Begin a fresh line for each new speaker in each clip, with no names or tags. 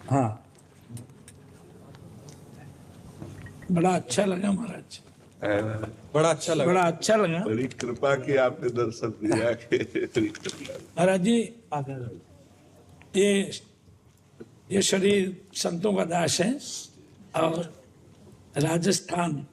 हाँ, बड़ा अच्छा लगा महाराज,
बड़ा अच्छा लगा।
बड़ा अच्छा लगा।
बड़ी कृपा की आपने दर्शन दिया
महाराज जी, ये शरीर संतों का दास है और राजस्थान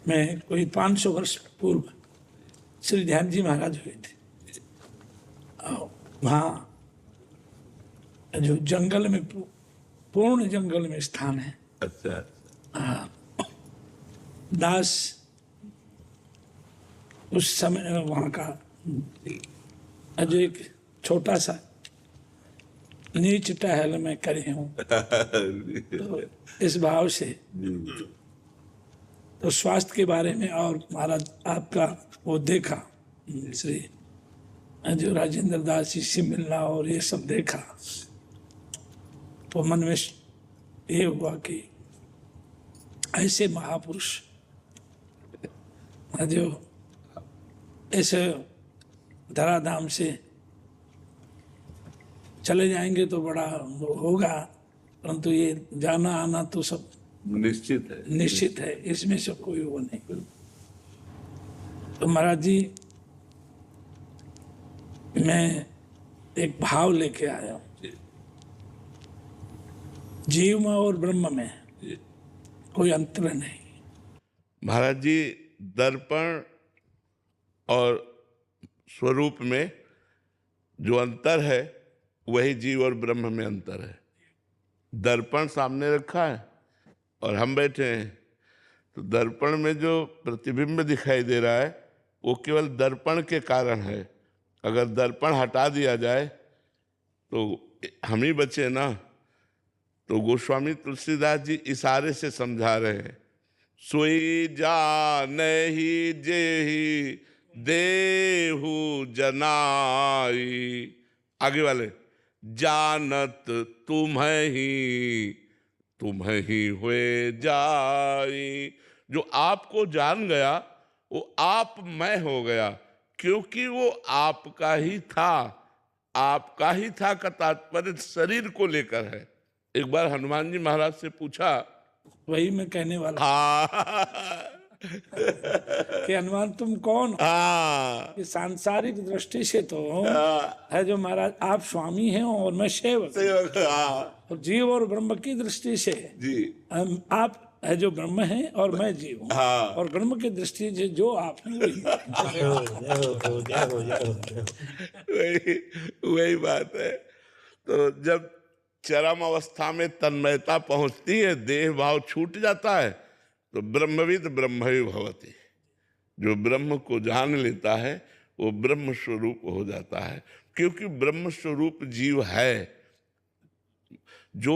में कोई 500 वर्ष पूर्व श्री ध्यान जी महाराज हुए थे। वहाँ जो जंगल में, पूर्ण जंगल में स्थान है।
अच्छा,
दास उस समय वहाँ का जो एक छोटा सा नीच टहल में करे हूँ, तो इस भाव से तो स्वास्थ्य के बारे में और महाराज आपका वो देखा, श्री जो राजेंद्र दास जी से मिलना और ये सब देखा, तो मन में ये हुआ कि ऐसे महापुरुष जो इस धराधाम से चले जाएंगे तो बड़ा होगा, परंतु ये जाना आना तो सब निश्चित है, इसमें से कोई वो नहीं। तो महाराज जी, मैं एक भाव लेके आया हूँ, जीव में और ब्रह्म में कोई अंतर नहीं।
महाराज जी, दर्पण और स्वरूप में जो अंतर है वही जीव और ब्रह्म में अंतर है। दर्पण सामने रखा है और हम बैठे हैं, तो दर्पण में जो प्रतिबिंब दिखाई दे रहा है वो केवल दर्पण के कारण है। अगर दर्पण हटा दिया जाए तो हम ही बचे ना। तो गोस्वामी तुलसीदास जी इशारे से समझा रहे हैं, सोई जानहि जेहि देहु जनाई। आगे वाले, जानत तुम्हें ही हुए जाई। जो आपको जान गया वो आप मैं हो गया, क्योंकि वो आपका ही था। आपका ही था का तात्पर्य शरीर को लेकर है। एक बार हनुमान जी महाराज से पूछा,
वही मैं कहने वाला कि हनुमान तुम कौन हो? कि सांसारिक दृष्टि से तो है जो महाराज आप स्वामी हैं और मैं सेवक। और जीव और ब्रह्म की दृष्टि से आप है जो ब्रह्म है और मैं जीव हूँ। और ब्रह्म की दृष्टि से जो आप हैं
वही बात है। तो जब चरम अवस्था में तन्मयता पहुंचती है, देह भाव छूट जाता है, तो ब्रह्मविद ब्रह्मवि भवति। जो ब्रह्म को जान लेता है वो ब्रह्म स्वरूप हो जाता है, क्योंकि ब्रह्म स्वरूप जीव है। जो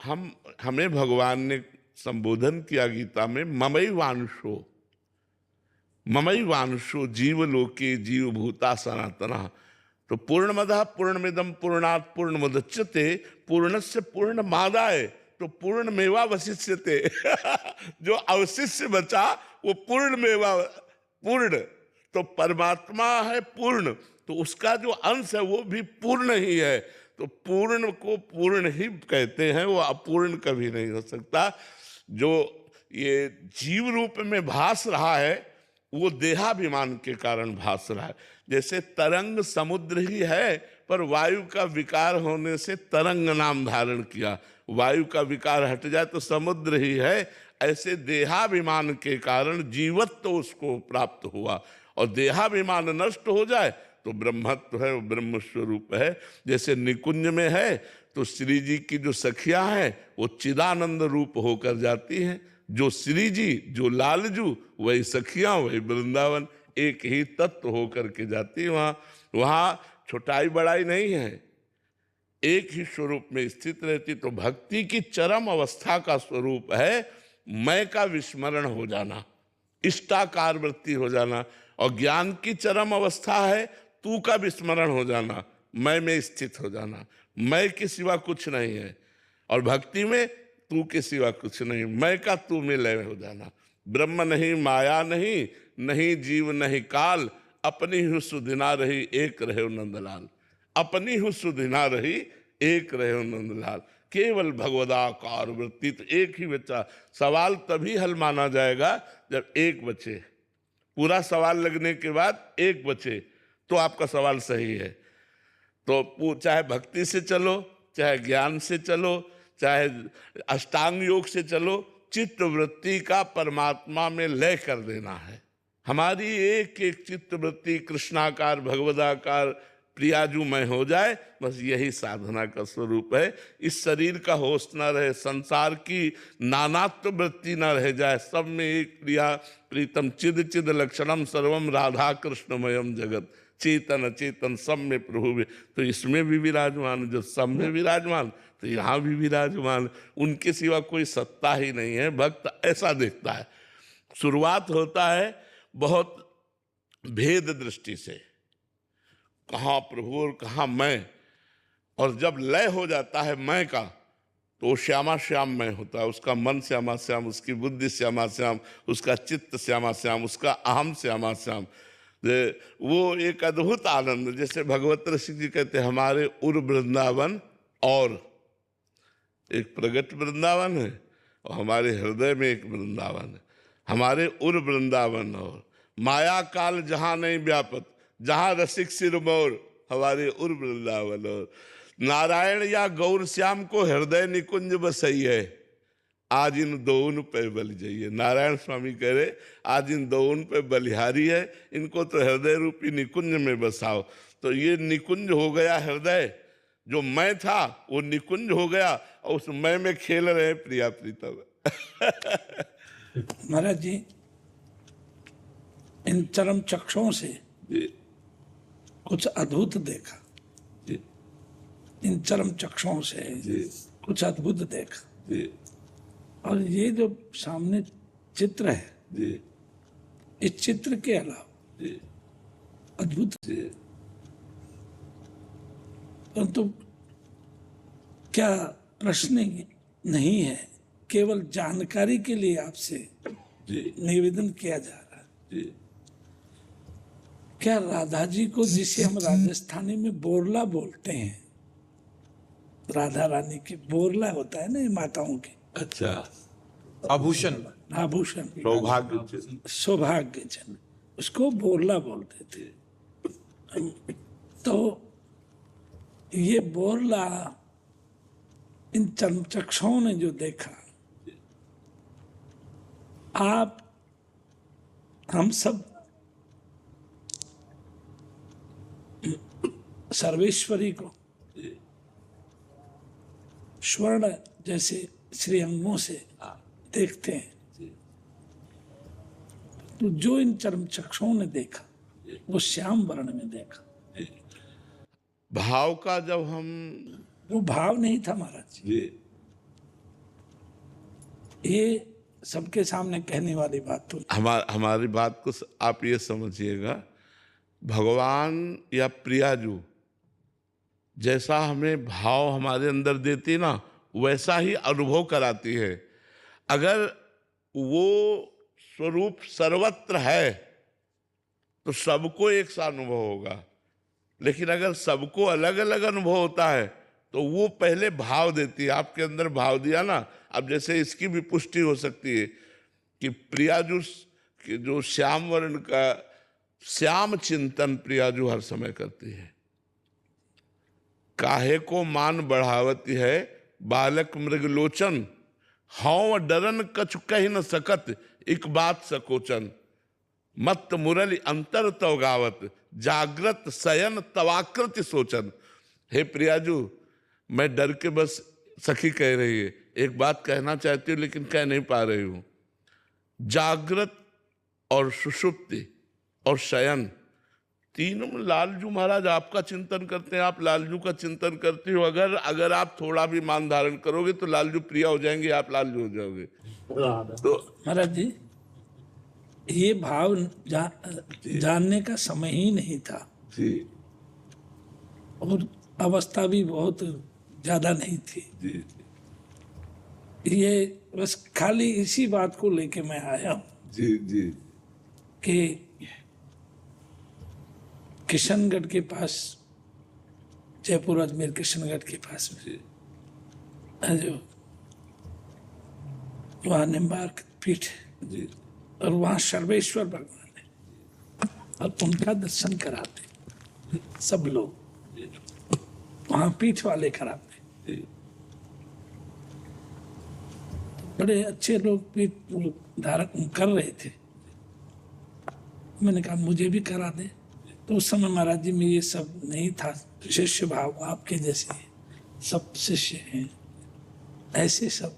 हमें भगवान ने संबोधन किया गीता में, ममई वांशो जीव लोके जीव भूता सनातना। तो पूर्णमदः पूर्णमिदं पूर्णात् पूर्णमुदच्यते पूर्णस्य पूर्णमादाय तो पूर्णमेवावशिष्यते। जो अवशिष्य बचा वो पूर्ण। तो परमात्मा है पूर्ण, तो उसका जो अंश है वो भी पूर्ण ही है। तो पूर्ण को पूर्ण ही कहते हैं, वो अपूर्ण कभी नहीं हो सकता। जो ये जीव रूप में भास रहा है वो देहाभिमान के कारण भास रहा है। जैसे तरंग समुद्र ही है, पर वायु का विकार होने से तरंग नाम धारण किया। वायु का विकार हट जाए तो समुद्र ही है। ऐसे देहाभिमान के कारण जीवत्व तो उसको प्राप्त हुआ, और देहाभिमान नष्ट हो जाए तो ब्रह्मत्व है, वो ब्रह्म स्वरूप है। जैसे निकुंज में है तो श्री जी की जो सखियां हैं वो चिदानंद रूप होकर जाती हैं। जो श्री जी, जो लालजू, वही सखियां, वही वृंदावन, एक ही तत्व होकर के जाती है। वहाँ छोटाई बड़ाई नहीं है, एक ही स्वरूप में स्थित रहती। तो भक्ति की चरम अवस्था का स्वरूप है मैं का विस्मरण हो जाना, इष्टाकार वृत्ति हो जाना। और ज्ञान की चरम अवस्था है तू का विस्मरण हो जाना, मैं में स्थित हो जाना, मैं के सिवा कुछ नहीं है। और भक्ति में तू के सिवा कुछ नहीं, मैं का तू में लय हो जाना। ब्रह्म नहीं, माया नहीं, नहीं जीव नहीं काल, अपनी ही सुधिना रही एक रहे नंदलाल। अपनी ही सुधिना रही एक रहे नंदलाल। केवल भगवदाकार वृत्ति, तो एक ही बच्चा। सवाल तभी हल माना जाएगा जब एक बचे। पूरा सवाल लगने के बाद एक बचे तो आपका सवाल सही है। तो चाहे भक्ति से चलो, चाहे ज्ञान से चलो, चाहे अष्टांग योग से चलो, चित्त वृत्ति का परमात्मा में लय कर देना है। हमारी एक एक चित्त वृत्ति कृष्णाकार भगवदाकार प्रियाजुमय हो जाए, बस यही साधना का स्वरूप है। इस शरीर का होश न रहे, संसार की नानात्व वृत्ति न रह जाए, सब में एक प्रिया प्रीतम चिद चिद लक्षणम सर्वम राधा कृष्णमयम जगत, चेतन अचेतन सब में प्रभु। तो इसमें भी विराजमान, जो सब में विराजमान तो यहाँ भी विराजमान। उनके सिवा कोई सत्ता ही नहीं है। भक्त ऐसा देखता है। शुरुआत होता है बहुत भेद दृष्टि से, कहाँ प्रभु और कहाँ मैं, और जब लय हो जाता है मैं का तो वो श्यामा श्याम मैं होता है। उसका मन श्यामा श्याम, उसकी बुद्धि श्यामा श्याम, उसका चित्त श्यामा श्याम, उसका अहम श्यामा श्याम। वो एक अद्भुत आनंद, जैसे भगवत ऋषि जी कहते हैं हमारे उर वृंदावन और एक प्रगट वृंदावन है और हमारे हृदय में एक वृंदावन है। हमारे उर वृंदावन और माया काल जहाँ नहीं व्यापत, जहाँ रसिक सिर मोर, हमारे उर वृंदावन और नारायण या गौर श्याम को हृदय निकुंज बसई है, आज इन दोन पे बल जाइए। नारायण स्वामी कह रहे आज इन दोन पे बलिहारी है, इनको तो हृदय रूपी निकुंज में बसाओ। तो ये निकुंज हो गया हृदय, जो मैं था वो निकुंज हो गया और उस मैं में खेल रहे प्रिया प्रीतम।
महाराज जी, इन चरम चक्षुओं से कुछ अद्भुत देखा। इन चरम चक्षुओं से कुछ अद्भुत देखा। और ये जो सामने चित्र है, इस चित्र के अलावा अद्भुत, परंतु क्या प्रश्न नहीं है, केवल जानकारी के लिए आपसे निवेदन किया जा रहा है। क्या राधा जी को, जिसे हम राजस्थानी में बोरला बोलते हैं, राधा रानी के बोरला होता है ना ये माताओं के,
अच्छा, आभूषण,
आभूषण,
सौभाग्य
चिन्ह, उसको बोरला बोलते थे। तो ये बोरला इन चक्षुओं ने जो देखा, आप हम सब सर्वेश्वरी को स्वर्ण जैसे श्रीअंगों से देखते हैं, तो जो इन चरम चक्षुओं ने देखा वो श्याम वर्ण में देखा।
भाव का जब हम,
वो भाव नहीं था महाराज जी, ये सबके सामने कहने वाली बात तो
हमारी बात को आप ये समझिएगा, भगवान या प्रियाजू जैसा हमें भाव हमारे अंदर देती ना, वैसा ही अनुभव कराती है। अगर वो स्वरूप सर्वत्र है तो सबको एक सा अनुभव होगा, लेकिन अगर सबको अलग अलग अनुभव होता है तो वो पहले भाव देती है। आपके अंदर भाव दिया ना, अब जैसे इसकी भी पुष्टि हो सकती है कि प्रियाजू जो श्याम वर्ण का श्याम चिंतन प्रियाजू हर समय करती है। काहे को मान बढ़ावती है बालक मृगलोचन, हौं डरन कछु कह न सकत, एक बात सकोचन, मत मुरली अंतर तव गावत, जागृत शयन तवाकृति सोचन। हे प्रियाजू, मैं डर के बस, सखी कह रही है, एक बात कहना चाहती हूँ लेकिन कह नहीं पा रही हूँ। जागृत और सुषुप्ति और शयन तीनों में लालजू महाराज आपका चिंतन करते हैं, आप लालजू का चिंतन करते हो। अगर आप थोड़ा भी मान धारण करोगे तो लालजू प्रिया हो जाएंगे, आप लालजू हो जाओगे। तो
महाराज जी, ये भाव जानने का समय ही नहीं था
जी,
और अवस्था भी बहुत ज्यादा नहीं थी।
जी,
ये बस खाली इसी बात को लेके मैं आया हूँ
जी जी
कि किशनगढ़ के पास, जयपुर अजमेर किशनगढ़ के पास में जो वहाँ निम्बार्क पीठ है
जी
और वहाँ सर्वेश्वर भगवान है और उनका दर्शन कराते सब लोग, वहाँ पीठ वाले कराते। बड़े अच्छे लोग पीठ धारक कर रहे थे। मैंने कहा मुझे भी करा दे। तो उस समय महाराज जी में ये सब नहीं था, शिष्य भाव आपके जैसे सब शिष्य हैं, ऐसे सब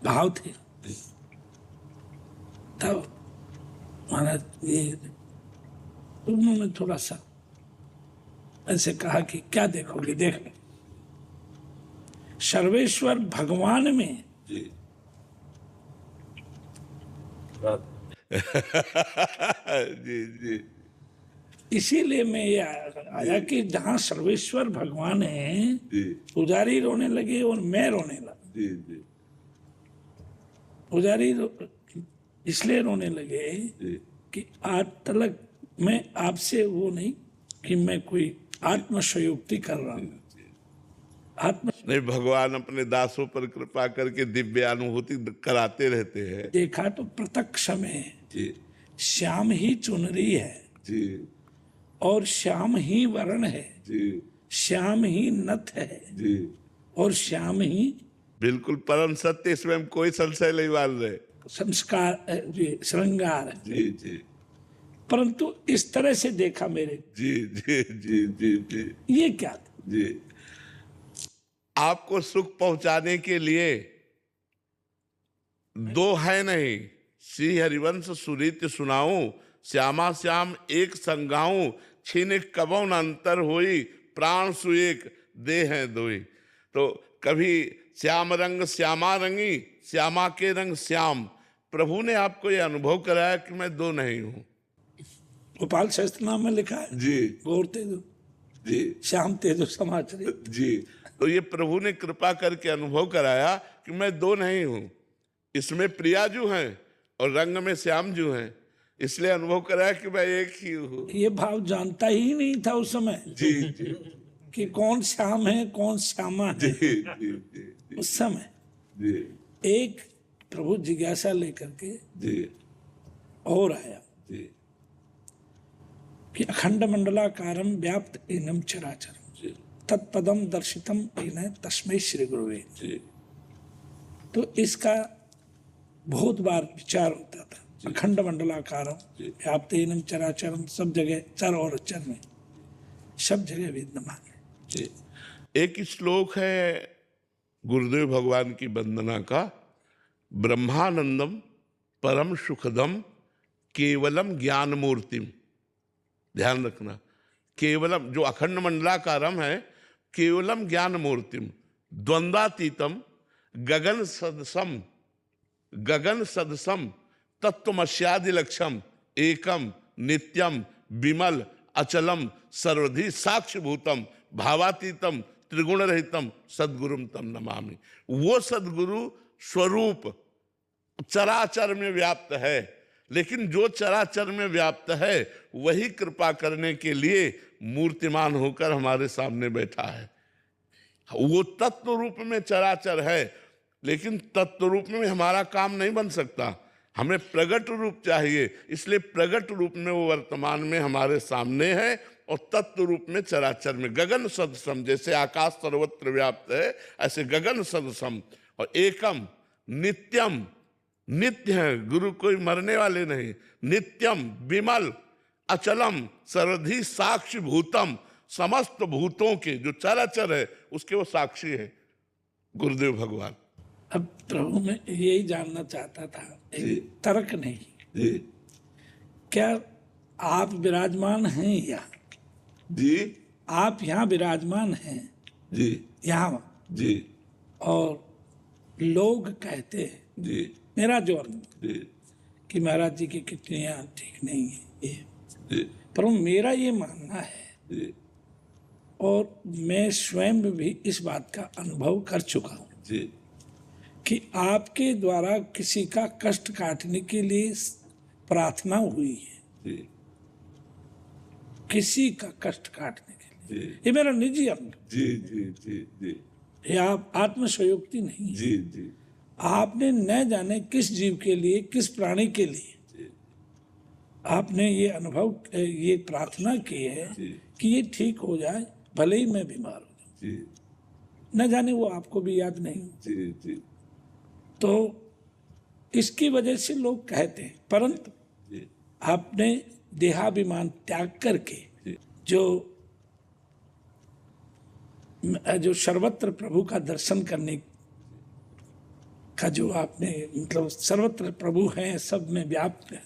भाव थे। तब महाराज ये उन्होंने थोड़ा सा ऐसे कहा कि क्या देखोगे, देख लो सर्वेश्वर भगवान में
जी जी जी
इसीलिए मैं ये आया कि जहाँ सर्वेश्वर भगवान है पुजारी रोने लगे और मैं रोने लगा।
जी जी
पुजारी इसलिए रोने लगे कि आज तक मैं आपसे वो नहीं कि मैं कोई आत्मसंयुक्ति कर रहा हूँ।
नहीं, भगवान अपने दासों पर कृपा करके दिव्य अनुभूति कराते रहते हैं।
देखा तो प्रत्यक्ष में
जी
श्याम ही चुनरी है
जी
और श्याम ही वर्ण है,
जी
श्याम ही नथ है
जी
और श्याम ही
बिल्कुल परम सत्य, इसमें हम कोई संशय नहीं मान रहे।
संस्कार श्रृंगार है।
जी जी
परंतु इस तरह से देखा मेरे,
जी जी जी जी जी
ये क्या था?
जी आपको सुख पहुंचाने के लिए दो है नहीं, श्री हरिवंश सुरीत सुनाऊं, श्यामा श्याम एक संगाऊं, छीने कबौ न अंतर होई, प्राण सुएक दे हैं दोई। तो कभी श्याम रंग श्यामा रंगी, श्यामा के रंग श्याम। प्रभु ने आपको यह अनुभव कराया कि मैं दो नहीं हूं।
गोपाल सहस्त्रनाम में लिखा है
जी
गौर तेजो
जी
श्याम तेजो समाचरित।
जी तो ये प्रभु ने कृपा करके अनुभव कराया कि मैं दो नहीं हूं, इसमें प्रिया जो हैं और रंग में श्याम जो हैं, इसलिए अनुभव कराया कि मैं एक ही हूँ।
ये भाव जानता ही नहीं था उस समय
जी जी
कि कौन श्याम है कौन श्यामा है।
जी जी जी
उस समय
जी
एक प्रभु जिज्ञासा लेकर के
जी
और आया
जी
कि अखंड मंडलाकारम व्याप्त एनम चराचरम
जी
तत्पदम दर्शितम एन तस्मै श्री गुरुवे।
जी
तो इसका बहुत बार विचार होता था। अखंड मंडलाकारम व्याप्त एनम चराचरम, सब जगह चर और अचर में सब जगह विद्यमान है।
जी एक श्लोक है गुरुदेव भगवान की वंदना का, ब्रह्मानंदम परम सुखदम केवलम ज्ञान मूर्तिम। ध्यान रखना, केवलम जो अखंड मंडलाकारम है, केवलम ज्ञान मूर्तिम, द्वंद्वातीतम गगन सदसम, गगन सदसम तत्वमस्यादि लक्ष्यम, एकम नित्यम विमल अचलम सर्वधि साक्षिभूतम भावातीतम त्रिगुण रहितम सद्गुरुम तम नमामि। वो सद्गुरु स्वरूप चराचर में व्याप्त है, लेकिन जो चराचर में व्याप्त है वही कृपा करने के लिए मूर्तिमान होकर हमारे सामने बैठा है। वो तत्व रूप में चराचर है, लेकिन तत्व रूप में हमारा काम नहीं बन सकता, हमें प्रगट रूप चाहिए। इसलिए प्रगट रूप में वो वर्तमान में हमारे सामने है और तत्व रूप में चराचर में गगन सदसम, जैसे आकाश सर्वत्र व्याप्त है ऐसे गगन सदसम। और एकम नित्यम, नित्य है गुरु, कोई मरने वाले नहीं, नित्यम विमल अचलम सर्वधि साक्षी भूतम, समस्त भूतों के जो चराचर है उसके वो साक्षी है गुरुदेव भगवान।
अब प्रभु मैं यही जानना चाहता था, एक तर्क नहीं,
जी
क्या आप विराजमान हैं यहाँ?
जी
आप यहाँ विराजमान हैं
जी
यहाँ,
जी
और लोग कहते हैं,
जी
मेरा जो अर्थ
जी
कि महाराज जी की कितनियाँ ठीक नहीं है ये,
जी
पर मेरा ये मानना है
जी
और मैं स्वयं भी इस बात का अनुभव कर चुका हूँ
जी
कि आपके द्वारा किसी का कष्ट काटने के लिए प्रार्थना हुई है, किसी का कष्ट काटने के लिए। ये मेरा निजी अनुभव।
जी जी जी जी।
ये आप आत्मसयोक्ति नहीं है।
जी जी।
आपने न जाने किस जीव के लिए, किस प्राणी के लिए आपने ये अनुभव, ये प्रार्थना की है कि ये ठीक हो जाए, भले ही मैं बीमार हो जाऊं। न जाने वो आपको भी याद नहीं।
जी जी।
तो इसकी वजह से लोग कहते हैं, परंतु आपने देहाभिमान त्याग करके जो सर्वत्र प्रभु का दर्शन करने का जो आपने, मतलब सर्वत्र प्रभु हैं, सब में व्याप्त है,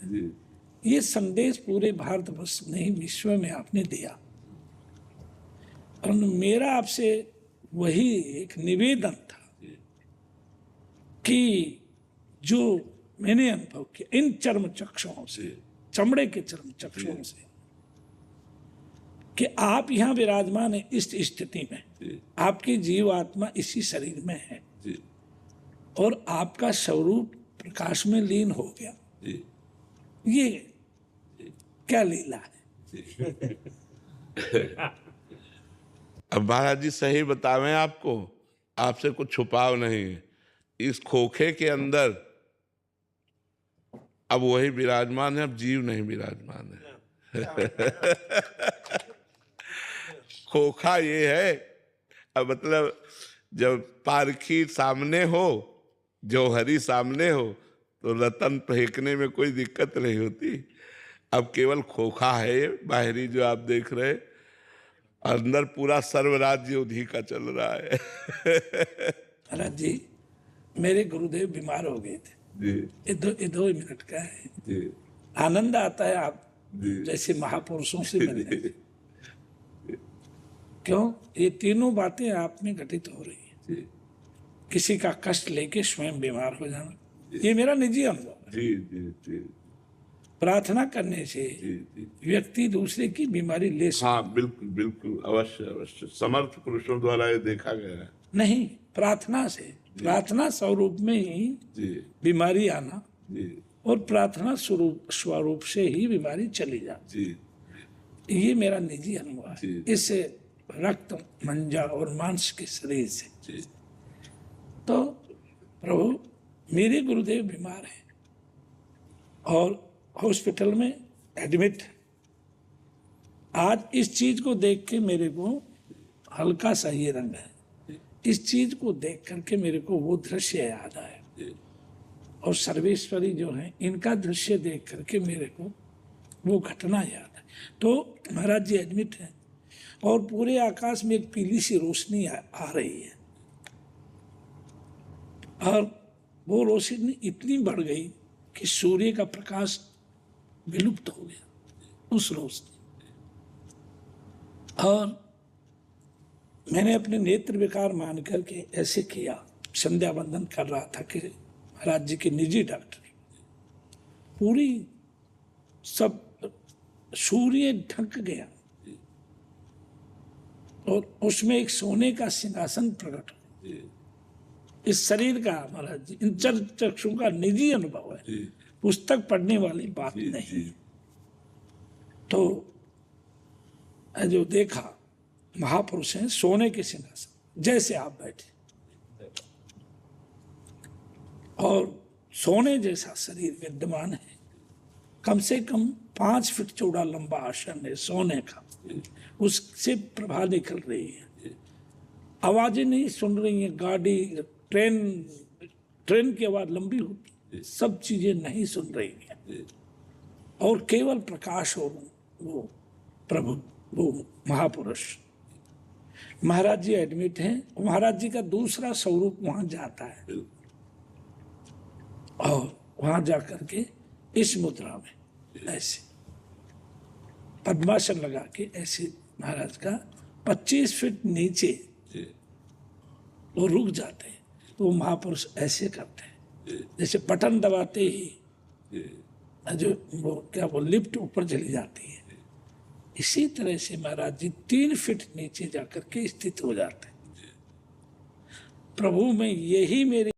ये संदेश पूरे भारतवर्ष नहीं विश्व में आपने दिया। और मेरा आपसे वही एक निवेदन था कि जो मैंने अनुभव किया इन चर्म चक्षुओं से, चमड़े के चर्म चक्षुओं से, कि आप यहाँ विराजमान है इस स्थिति में, आपकी जीव आत्मा इसी शरीर में है और आपका स्वरूप प्रकाश में लीन हो गया। ये क्या लीला है?
अब महाराज जी सही बतावें आपको, आपसे कुछ छुपाव नहीं है। इस खोखे के अंदर अब वही विराजमान है, अब जीव नहीं विराजमान है। खोखा ये है, अब मतलब जब पारखी सामने हो, जौहरी सामने हो, तो रतन फेंकने में कोई दिक्कत नहीं होती। अब केवल खोखा है बाहरी जो आप देख रहे, अंदर पूरा सर्वराज्य उन्हीं का चल रहा है।
महाराज जी, मेरे गुरुदेव बीमार हो गए थे
जी।
ये 2 मिनट का है
जी।
आनंद आता है आप जैसे महापुरुषों से मिलने। क्यों? ये तीनों बातें आप में घटित हो रही है। किसी का कष्ट लेके स्वयं बीमार हो जाना, ये मेरा निजी अनुभव है।
जी जी जी।
प्रार्थना करने से व्यक्ति दूसरे की बीमारी ले सकता।
हाँ बिल्कुल बिल्कुल, अवश्य अवश्य, समर्थ पुरुषों द्वारा ये देखा गया है।
नहीं, प्रार्थना से, प्रार्थना स्वरूप में ही बीमारी आना और प्रार्थना स्वरूप से ही बीमारी चली जाती। ये मेरा निजी अनुभव है। इससे रक्त, मंजा और मांस के शरीर से। तो प्रभु, मेरे गुरुदेव बीमार हैं और हॉस्पिटल में एडमिट। आज इस चीज को देख के मेरे को हल्का सा ये रंग है। इस चीज को देख करके मेरे को वो दृश्य याद आया और सर्वेश्वरी जो है, इनका दृश्य देख करके मेरे को वो घटना याद है। तो महाराज जी एडमिट हैं और पूरे आकाश में एक पीली सी रोशनी आ रही है और वो रोशनी इतनी बढ़ गई कि सूर्य का प्रकाश विलुप्त हो गया उस रोशनी। और मैंने अपने नेत्र विकार मान करके ऐसे किया, संध्या वंदन कर रहा था कि महाराज जी के निजी डॉक्टर, पूरी सब सूर्य ढक गया और उसमें एक सोने का सिंहासन प्रकट हो। इस शरीर का महाराज जी, इन चक्षुओं का निजी अनुभव है, पुस्तक पढ़ने वाली बात नहीं। तो जो देखा, महापुरुष हैं, सोने के सिंहासन जैसे आप बैठे और सोने जैसा शरीर विद्यमान है। कम से कम 5 फीट चौड़ा लंबा आसन है सोने का, उससे प्रभा निकल रही है। आवाजें नहीं सुन रही हैं, गाड़ी, ट्रेन की आवाज लंबी होती, सब चीजें नहीं सुन रही हैं और केवल प्रकाश हो। वो प्रभु, वो महापुरुष महाराज जी एडमिट हैं। महाराज जी का दूसरा स्वरूप वहां जाता है और वहां जाकर के इस मुद्रा में ऐसे पद्मासन लगा के ऐसे महाराज का 25 फीट नीचे वो रुक जाते हैं। तो वो महापुरुष ऐसे करते हैं जैसे बटन दबाते ही जो वो क्या वो लिफ्ट ऊपर चली जाती है। इसी तरह से महाराज जी 3 फीट नीचे जाकर के स्थित हो जाते हैं। प्रभु में यही मेरी